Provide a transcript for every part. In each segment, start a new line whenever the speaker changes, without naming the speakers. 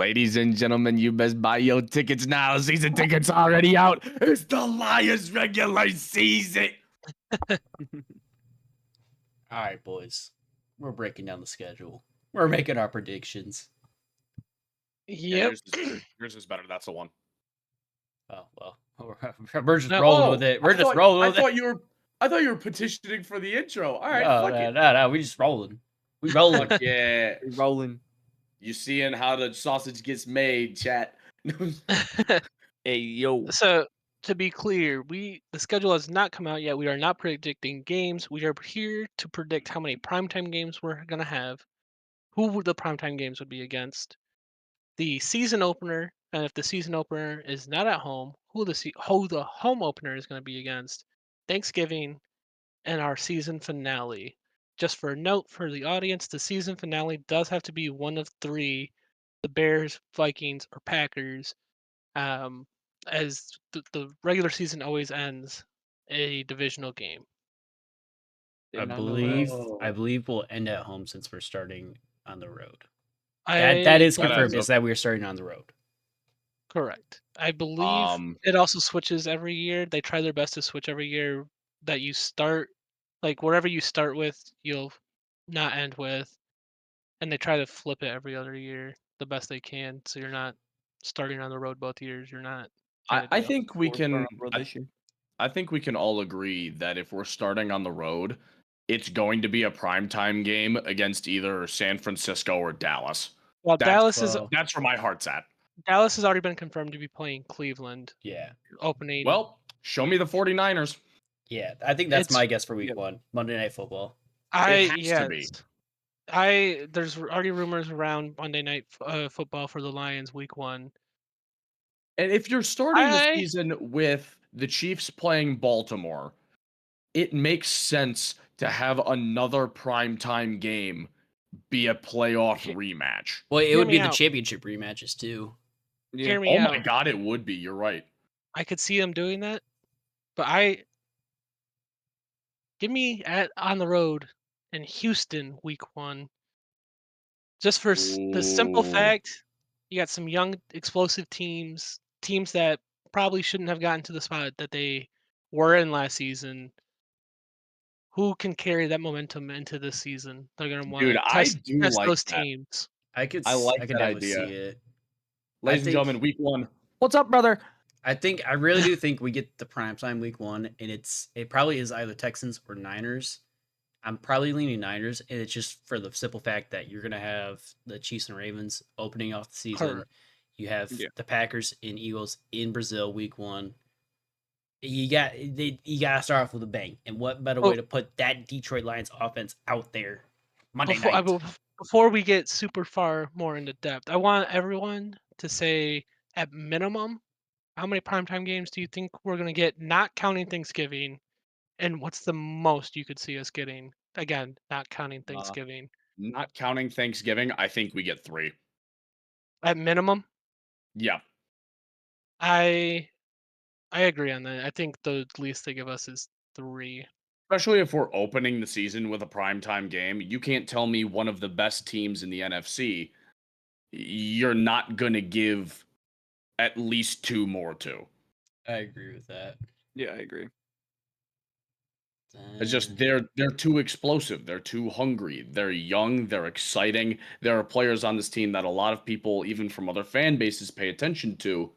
Ladies and gentlemen, you best buy your tickets now. Season tickets already out. It's the Lions regular season.
All right, boys. We're breaking down the schedule. We're making our predictions.
Yeah,
Yep.
yours is better. That's the one.
Oh well, we're just
No,
rolling with it. We're just rolling with it.
I thought you were petitioning for the intro. All right,
No,
fuck it.
no. We just rolling. We rolling.
Fuck yeah.
We're rolling.
You seeing how the sausage gets made, chat.
Hey, yo.
So to be clear, the schedule has not come out yet. We are not predicting games. We are here to predict how many primetime games we're gonna have, who the primetime games would be against, the season opener, and if the season opener is not at home, who the home opener is gonna be against, Thanksgiving, and our season finale. Just for a note for the audience, the season finale does have to be one of three: the Bears, Vikings, or Packers. Um, as the regular season always ends a divisional game.
I
Did not know that.
believe we'll end at home since we're starting on the road.
I
That is
That
confirmed.
adds
Is
up.
that we're starting on the road?
correct. I believe
Um,
it also switches every year. They try their best to switch every year that you start, like wherever you start with, you'll not end with, and they try to flip it every other year the best they can, so you're not starting on the road both years. You're not kind of
I
deal.
think we
We're starting
can.
on road this year.
I think we can all agree that if we're starting on the road, it's going to be a primetime game against either San Francisco or Dallas.
Well,
That's
Well,
that's where my heart's at.
Dallas has already been confirmed to be playing Cleveland
yeah.
opening.
Well, show me the 49ers.
Yeah, I think that's
It's
my guess for week
Yep.
1. Monday Night Football.
It has to
yes.
be.
There's already rumors around Monday Night Football for the Lions week 1.
And if you're starting the
I
season with the Chiefs playing Baltimore, it makes sense to have another primetime game be a playoff
he-
rematch.
Well, it
hear
would
me
be the
out.
championship rematches too.
Yeah.
Hear me
Oh my
out.
god, it would be. You're right.
I could see them doing that, but give me on the road in Houston week 1. Just for the simple
Ooh.
fact, you got some young, explosive teams that probably shouldn't have gotten to the spot that they were in last season. Who can carry that momentum into this season? They're gonna want
Dude,
to
I
test
do
test
like
those
that.
teams.
I could
I like that
definitely see
idea.
it. I
Ladies and
think
gentlemen, week 1.
What's up, brother?
I really do think we get the primetime week 1, and it probably is either Texans or Niners. I'm probably leaning Niners, and it's just for the simple fact that you're gonna have the Chiefs and Ravens opening off the season.
Correct.
You have
Yeah.
the Packers and Eagles in Brazil week 1. You gotta start off with a bang, and what better way
Well,
to put that Detroit Lions offense out there Monday
before
night?
before we get super far more into depth, I want everyone to say at minimum how many primetime games do you think we're gonna get, not counting Thanksgiving, and what's the most you could see us getting? Again, not counting
Uh,
Thanksgiving.
not counting Thanksgiving, I think we get 3.
At minimum,
Yeah.
I I agree on that. I think the least they give us is 3.
Especially if we're opening the season with a primetime game. You can't tell me one of the best teams in the NFC you're not going to give at least 2 more to.
I agree with that.
Yeah, I agree.
It's just they're too explosive. They're too hungry. They're young. They're exciting. There are players on this team that a lot of people, even from other fan bases, pay attention to.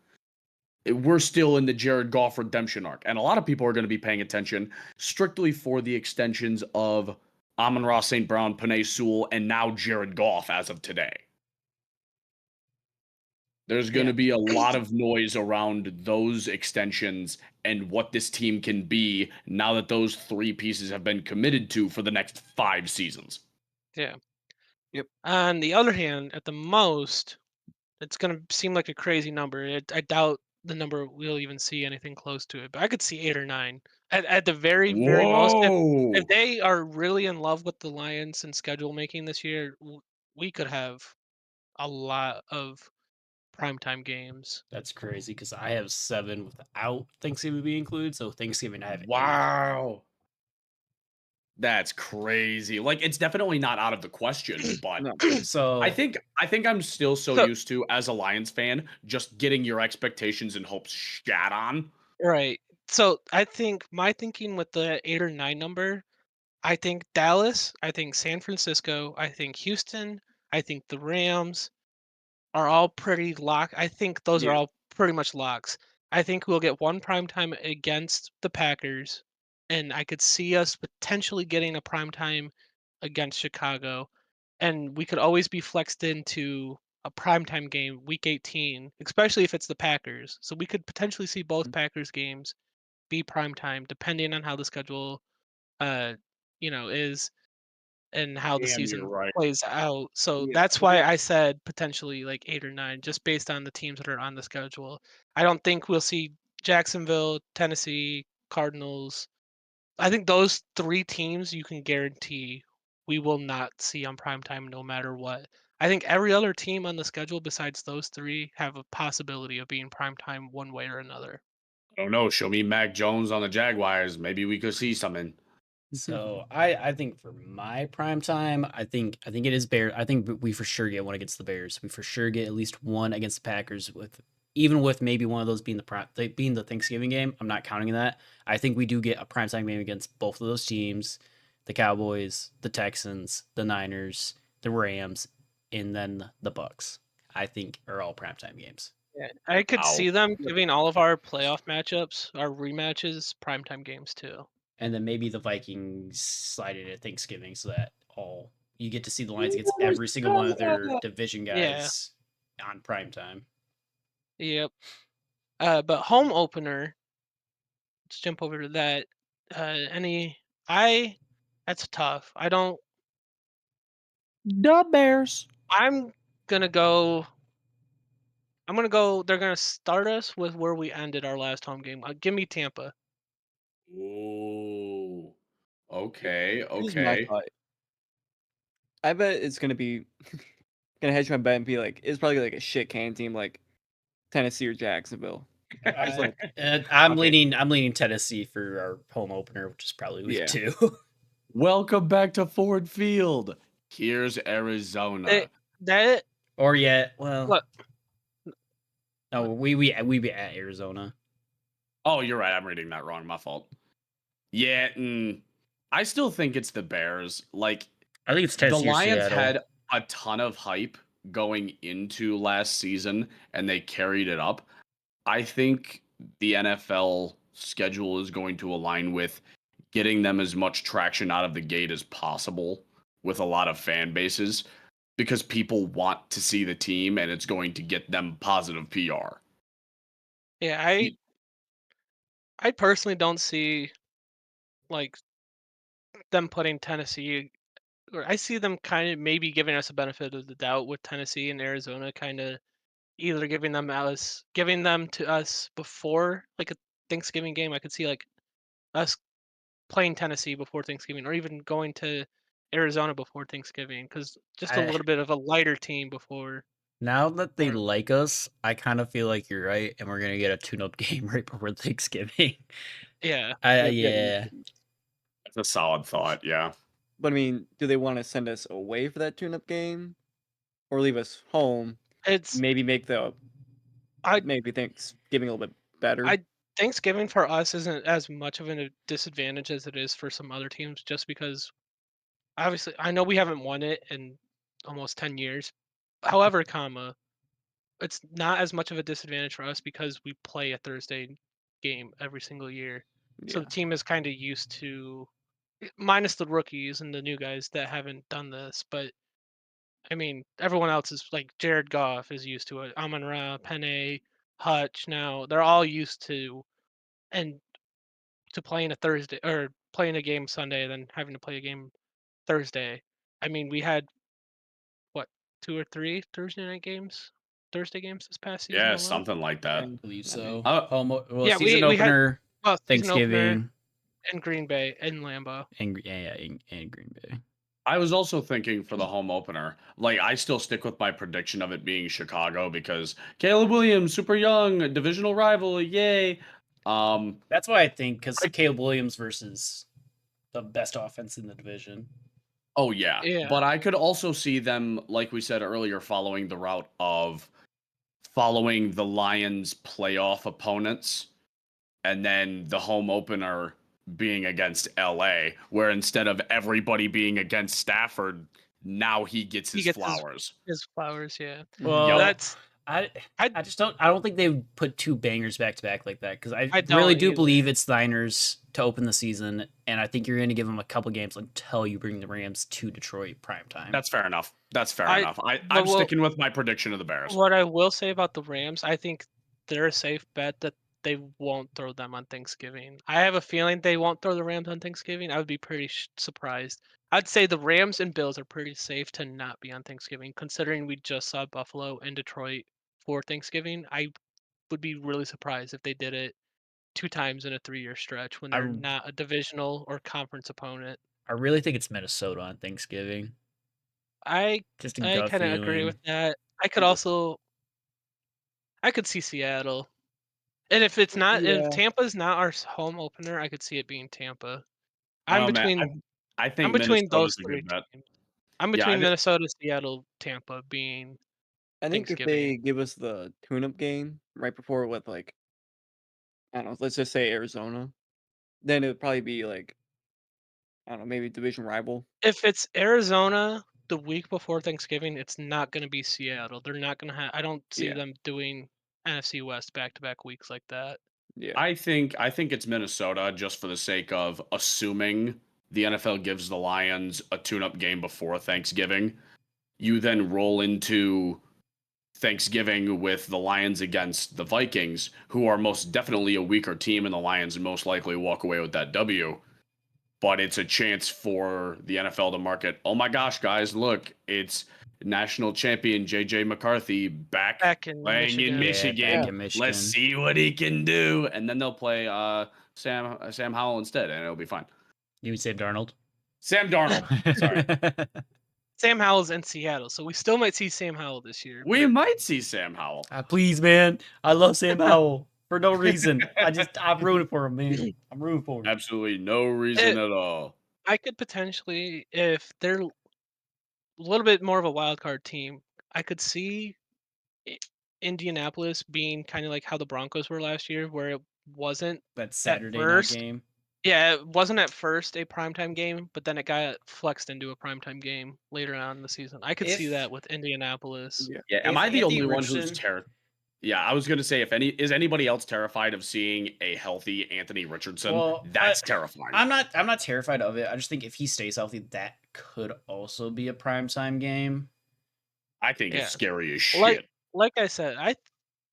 We're still in the Jared Goff redemption arc, and a lot of people are going to be paying attention strictly for the extensions of Amon-Ra St. Brown, Penei Sewell, and now Jared Goff as of today. There's going
Yeah.
to be a lot of noise around those extensions and what this team can be now that those 3 pieces have been committed to for the next 5 seasons.
Yeah.
Yep.
On the other hand, at the most, it's gonna seem like a crazy number. I doubt the number we'll even see anything close to it, but I could see 8 or 9 at the very, very most. If
Whoa!
they are really in love with the Lions and schedule making this year, we could have a lot of primetime games.
That's crazy because I have 7 without Thanksgiving being included. So Thanksgiving I have 8.
Wow! That's crazy. Like, it's definitely not out of the question, but
No.
So
I think I'm still so
So
used to, as a Lions fan, just getting your expectations and hopes shat on.
right. So I think my thinking with the 8 or 9 number, I think Dallas, I think San Francisco, I think Houston, I think the Rams are all pretty locked. I think those are
Yeah.
all pretty much locks. I think we'll get one prime time against the Packers, and I could see us potentially getting a prime time against Chicago, and we could always be flexed into a primetime game week 18, especially if it's the Packers. So we could potentially see both Packers games be primetime depending on how the schedule uh is and how the
Damn, you're
season
right.
plays out. So
Yeah.
that's why I said potentially like 8 or 9, just based on the teams that are on the schedule. I don't think we'll see Jacksonville, Tennessee, Cardinals. I think those three teams you can guarantee we will not see on primetime no matter what. I think every other team on the schedule besides those three have a possibility of being primetime one way or another.
I don't know. Show me Mac Jones on the Jaguars. Maybe we could see something.
So I think for my prime time, I think it is Bears. I think we for sure get one against the Bears. We for sure get at least one against the Packers. With even with maybe one of those being being the Thanksgiving game, I'm not counting that. I think we do get a prime time game against both of those teams, the Cowboys, the Texans, the Niners, the Rams, and then the Bucks. I think are all prime time games.
Yeah, I could
Wow.
see them giving all of our playoff matchups, our rematches, primetime games too.
And then maybe the Vikings slide it at Thanksgiving so that all you get to see the Lions against every single one of their division
Yeah,
guys on prime time.
yep. But home opener, let's jump over to that. Any, I, that's tough. I don't,
The Bears.
I'm gonna go, they're gonna start us with where we ended our last home game. Give me Tampa.
Ooh. Okay.
Here's my
Okay.
thought. I bet it's gonna hedge my bet and be like it's probably like a shit can team like Tennessee or Jacksonville. Just like
I'm
Okay.
leaning Tennessee for our home opener, which is probably week
Yeah.
2.
Welcome back to Ford Field. Here's
It,
Arizona.
that,
Or yet, well,
look,
no, we be at Arizona.
Oh, you're right. I'm reading that wrong. My fault. Yeah. I still think it's the Bears. Like,
I think it's
the
Tennessee or
Lions
Seattle.
had a ton of hype going into last season and they carried it up. I think the NFL schedule is going to align with getting them as much traction out of the gate as possible with a lot of fan bases because people want to see the team and it's going to get them positive PR.
yeah, I personally don't see like them putting Tennessee, or I see them kind of maybe giving us a benefit of the doubt with Tennessee and Arizona, kind of either giving them to us before like a Thanksgiving game. I could see like us playing Tennessee before Thanksgiving, or even going to Arizona before Thanksgiving, because just a
I
little bit of a lighter team before.
Now that they
Or,
like us, I kind of feel like you're right, and we're gonna get a tune-up game right before Thanksgiving.
yeah,
yeah,
Yeah.
That's a solid thought. Yeah.
but I mean, do they want to send us away for that tune-up game or leave us home?
it's
Maybe make the
I
maybe Thanksgiving a little bit better.
I Thanksgiving for us isn't as much of a disadvantage as it is for some other teams, just because obviously I know we haven't won it in almost 10 years. However, it's not as much of a disadvantage for us because we play a Thursday game every single year. So the
Yeah.
team is kind of used to, minus the rookies and the new guys that haven't done this, but I mean, everyone else is like Jared Goff is used to it. Amon Ra, Penne, Hutch. Now they're all used to and to playing a Thursday or playing a game Sunday, then having to play a game Thursday. I mean, we had what 2 or 3 Thursday games this past season
Yeah.
alone.
Something like that.
I believe
I mean,
so.
Uh,
Yeah,
Season
we had
opener,
season opener
Thanksgiving,
in Green Bay and Lambeau.
and Green Bay.
I was also thinking for the home opener, like I still stick with my prediction of it being Chicago because Caleb Williams, super young, divisional rival, yay. Um,
That's why I think because
I,
Caleb Williams versus the best offense in the division.
Oh yeah,
Yeah.
but I could also see them, like we said earlier, following the route of following the Lions' playoff opponents, and then the home opener being against LA, where instead of everybody being against Stafford, now he gets
He
his
gets
flowers.
his flowers, yeah.
Well,
That's
I
I
I just don't. I don't think they would put two bangers back to back like that because I
I
really
don't
do
either.
believe it's Niners to open the season, and I think you're going to give them a couple games until you bring the Rams to Detroit primetime.
That's fair enough. That's fair
I
enough.
but
I'm
what
sticking with my prediction of the Bears.
what I will say about the Rams, I think they're a safe bet that they won't throw them on Thanksgiving. I have a feeling they won't throw the Rams on Thanksgiving. I would be pretty surprised. I'd say the Rams and Bills are pretty safe to not be on Thanksgiving, considering we just saw Buffalo and Detroit for Thanksgiving. I would be really surprised if they did it 2 times in a 3-year stretch when they're
I
not a divisional or conference opponent.
I really think it's Minnesota on Thanksgiving.
I
Just a
I
gut
kind of agree
feeling.
with that. I could see Seattle. And if
Yeah.
Tampa's not our home opener, I could see it being Tampa. I'm
Oh man,
between
I
I'm
think
between those
Minnesota's a
three
good bet.
teams. I'm
Yeah,
between Minnesota, Seattle, Tampa being
I think if
Thanksgiving.
they give us the tune-up game right before with like I don't know, let's just say Arizona, then it would probably be like I don't know, maybe division rival.
If it's Arizona the week before Thanksgiving, it's not going to be Seattle. They're not going to have. I don't see
Yeah,
them doing NFC West back-to-back weeks like that.
yeah,
I think it's Minnesota just for the sake of assuming the NFL gives the Lions a tune-up game before Thanksgiving. You then roll into Thanksgiving with the Lions against the Vikings, who are most definitely a weaker team, and the Lions most likely walk away with that W. But it's a chance for the NFL to market, oh my gosh, guys, look, it's national champion JJ McCarthy back
Back in
playing in
Michigan.
Yeah, back
Michigan.
in
Let's
Michigan.
see what he can do. And then they'll play Sam Howell instead, and it'll be fine.
You would say Darnold.
Sam Darnold. Sorry.
Sam Howell's in Seattle, so we still might see Sam Howell this year.
We
But
might see Sam Howell.
Please, man. I love Sam Howell for no reason. I'm rooting for him, man. I'm rooting for him.
Absolutely no reason at all.
I could potentially, if they're a little bit more of a wild card team, I could see I- Indianapolis being kind of like how the Broncos were last year, where it wasn't
That
at
Saturday night
first.
game.
Yeah, it wasn't at first a primetime game, but then it got flexed into a primetime game later on in the season. I could see
If
that with Indianapolis.
yeah.
Yeah, am
if
I the
Anthony
only one who's
Richardson,
Yeah, I was gonna say if anybody else terrified of seeing a healthy Anthony Richardson?
well,
That's terrifying.
I'm not terrified of it. I just think if he stays healthy, that could also be a primetime game.
I think it's
Yeah,
scary as
like
shit.
like I said, I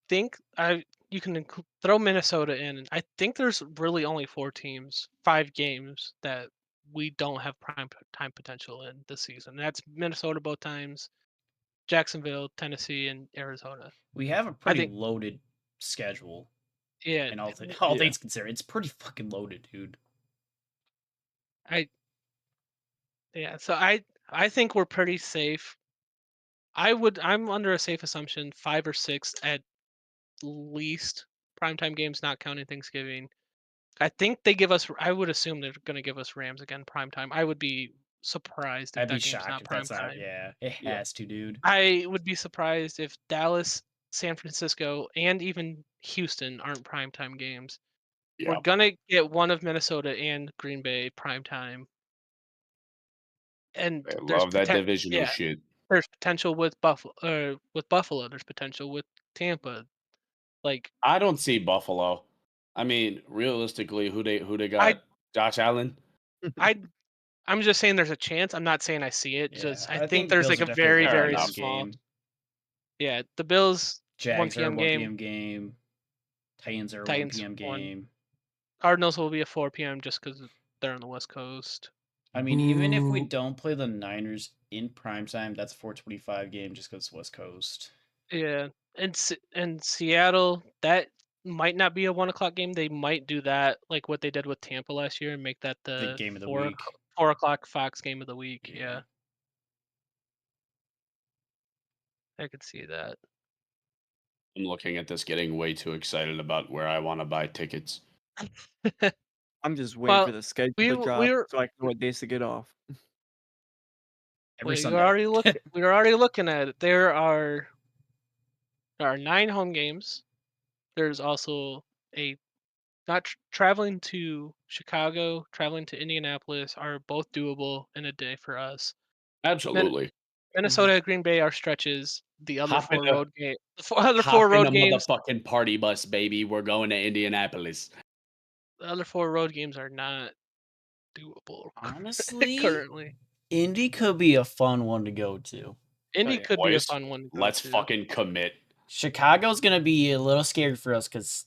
think I you can throw Minnesota in. And I think there's really only 4 teams, 5 games that we don't have prime time potential in this season. That's Minnesota both times, Jacksonville, Tennessee, and Arizona.
We have a
I
pretty
think,
loaded schedule,
yeah,
and all
Yeah.
things considered, it's pretty fucking loaded, dude.
I yeah. So I think we're pretty safe. I'm under a safe assumption 5 or 6 at least primetime games, not counting Thanksgiving. I think they give us. I would assume they're going to give us Rams again primetime. I would be surprised if
I'd be
that game's
shocked
not
if that's not.
primetime.
Yeah, it
Yeah.
has to, dude.
I would be surprised if Dallas, San Francisco, and even Houston aren't primetime games. We're
Yeah.
gonna get one of Minnesota and Green Bay primetime, and
I
there's
love that divisional
yeah,
shit.
there's potential with Buffalo. With Buffalo, there's potential with Tampa. Like
I don't see Buffalo. I mean, realistically, who they
I
got? Josh Allen?
I I'm just saying there's a chance. I'm not saying I see it.
Yeah,
Just I
I
think
think the
there's
Bills
like
are
a
definitely
very
a
Fair
very
1 p.m.
enough.
small.
game.
Yeah, the Bills 1
Jags are a
p.m.
1
game.
p.m. game. Titans are a 1
Titans
p.m.
1.
game.
Cardinals will be a 4 p.m. just because they're on the West Coast.
I mean, even if we don't play the Niners in primetime, that's a 4:25 game just because West Coast.
Yeah, and Seattle, that might not be a 1 o'clock game. They might do that like what they did with Tampa last year and make that
The
the
game of the
4
week.
4 o'clock Fox game of the week.
Yeah.
Yeah, I could see that.
I'm looking at this getting way too excited about where I want to buy tickets.
I'm just waiting
Well,
for the schedule
we
to
w-
drop
we're
so I can know what days to get off.
Every
we
Sunday.
already look we're already looking at it. There are 9 home games. There's also a not traveling to Chicago, traveling to Indianapolis are both doable in a day for us.
Absolutely.
Minnesota, Green Bay are stretches. The other
Hop in
4
a
road game, the other
hop
4
in
road
a
games,
motherfucking party bus, baby. We're going to Indianapolis.
the other 4 road games are not doable
Honestly,
currently.
Indy could be a fun one to go to.
Indy
yeah.
could be a
Boys,
fun one to go
let's
to.
fucking commit.
Chicago's gonna be a little scary for us because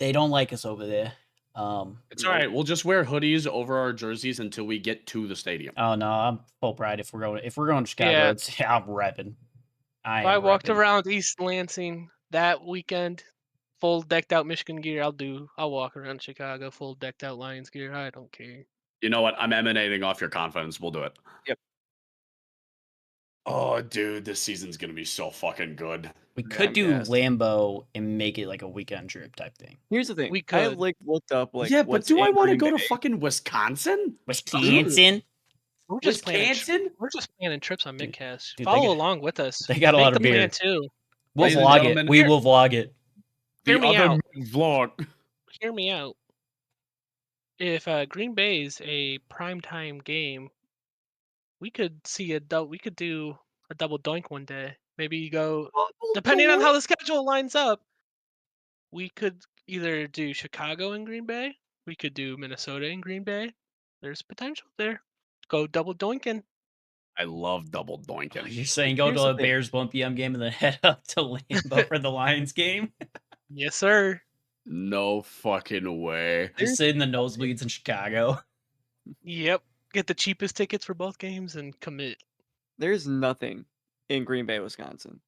they don't like us over there.
It's all right. We'll just wear hoodies over our jerseys until we get to the stadium.
Oh no, I'm full pride if we're going to Chicago.
Yeah.
It's I'm repping.
If I walked
repping.
around East Lansing that weekend, full decked out Michigan gear, I'll walk around Chicago full decked out Lions gear. I don't care.
You know what? I'm emanating off your confidence. We'll do it.
Yep.
Oh, dude, this season's gonna be so fucking good.
We
Yeah,
could
I'm
do
gassed.
Lambeau and make it like a weekend trip type thing.
Here's the thing.
We
I
could.
looked up
yeah, but
what's
do I
in
want to
Green
go to
Bay.
fucking Wisconsin?
Wisconsin.
We're just
Wisconsin?
we're just planning trips on
Dude,
Mittcast.
dude,
Follow along with us.
they got a
Make
lot
the
of beer.
plan too.
We'll
Ladies and
vlog
gentlemen,
it. We will vlog it.
Hear
The
me
other
out.
vlog.
Hear me out. If Green Bay is a primetime game, we could do a double doink one day. Maybe you go depending on how the schedule lines up. We could either do Chicago and Green Bay. We could do Minnesota and Green Bay. There's potential there. Go double doinking.
I love double doinking.
You're saying go
Here's
to
the
a
thing.
Bears 1 p.m. game and then head up to Lambeau for the Lions game?
Yes, sir.
No fucking way.
Just sit in the nosebleeds in Chicago.
Yep. Get the cheapest tickets for both games and commit.
There's nothing in Green Bay, Wisconsin.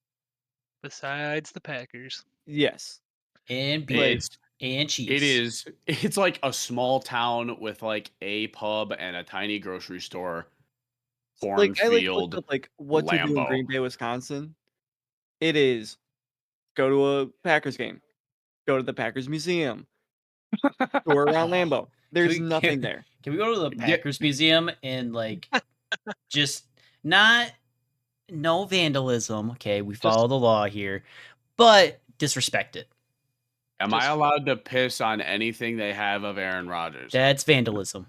Besides the Packers.
Yes.
And beer.
It's
And cheese.
It is. It's like a small town with like a pub and a tiny grocery store.
Like I looked
Cornfield,
up what to do in
Lambeau.
Green Bay, Wisconsin. It is go to a Packers game, go to the Packers Museum, tour around Lambeau. There's nothing there.
Can we go to the
Yeah.
Packers Museum and like just not no vandalism? Okay, we follow the law here, but disrespect it.
Am I allowed to piss on anything they have of Aaron Rodgers?
That's vandalism.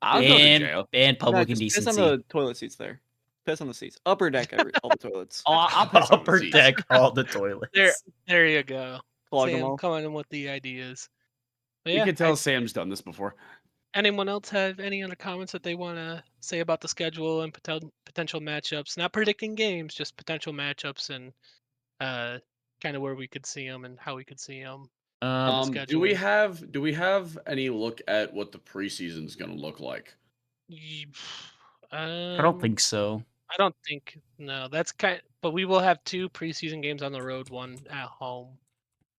I'll go to jail.
And
No,
public
just piss
indecency.
on the toilet seats there. Piss on the seats. Upper deck, all the toilets.
Oh, I'll piss on the
Upper
seats.
deck, all the toilets.
There you go.
Plug 'em
Sam
all.
coming in with the ideas. But
You
yeah,
can tell Sam's done this before.
anyone else have any other comments that they want to say about the schedule and potential matchups? Not predicting games, just potential matchups and kind of where we could see them and how we could see them.
Do we have any look at what the preseason's gonna look like?
I don't think so.
I don't think no. That's but we will have 2 preseason games on the road, 1 at home.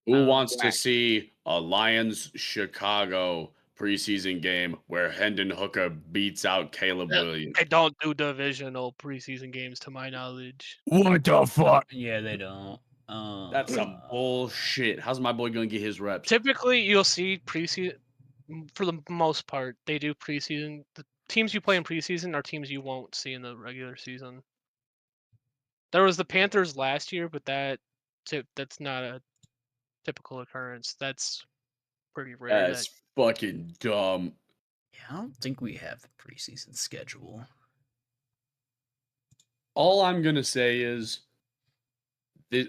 Who wants to
whack.
see a Lions Chicago preseason game where Hendon Hooker beats out Caleb Williams?
They don't do divisional preseason games, to my knowledge.
What the fuck?
Yeah, they don't.
That's some bullshit. How's my boy gonna get his reps?
Typically, you'll see preseason. For the most part, they do preseason. The teams you play in preseason are teams you won't see in the regular season. There was the Panthers last year, but that's not a typical occurrence. That's pretty rare.
That's fucking dumb.
Yeah, I don't think we have the preseason schedule.
All I'm gonna say is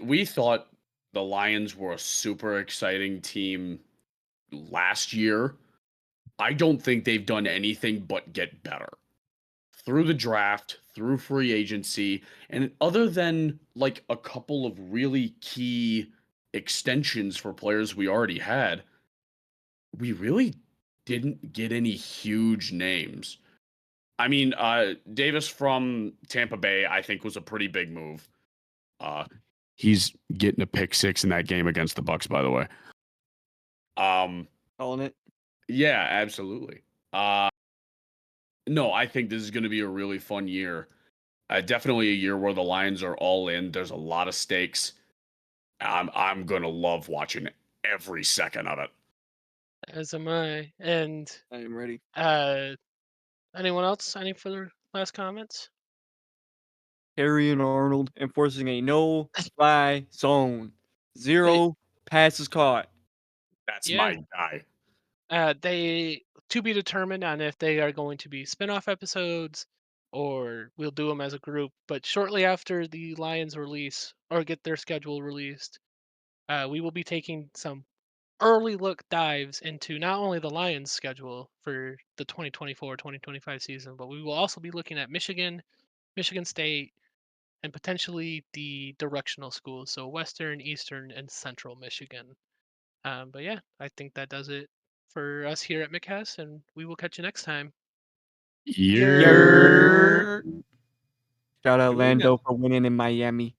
we thought the Lions were a super exciting team last year. I don't think they've done anything but get better. Through the draft, through free agency, and other than like a couple of really key extensions for players we already had, we really didn't get any huge names. I mean, Davis from Tampa Bay, I think, was a pretty big move. He's getting a pick 6 in that game against the Bucks, by the way.
Calling it.
Yeah, absolutely. No, I think this is going to be a really fun year. Definitely a year where the Lions are all in. There's a lot of stakes. I'm going to love watching every second of it.
As am I. And
I am ready.
anyone else? Any further last comments?
Harry and Arnold enforcing a no-fly zone. 0 passes caught.
That's
Yeah.
my guy.
They to be determined on if they are going to be spin-off episodes or we'll do them as a group. But shortly after the Lions release or get their schedule released, we will be taking some early look dives into not only the Lions schedule for the 2024-2025 season, but we will also be looking at Michigan, Michigan State, and potentially the directional schools, so Western, Eastern, and Central Michigan. But yeah, I think that does it for us here at Mittcast, and we will catch you next time.
You're
Shout out
Here we go.
Lando for winning in Miami.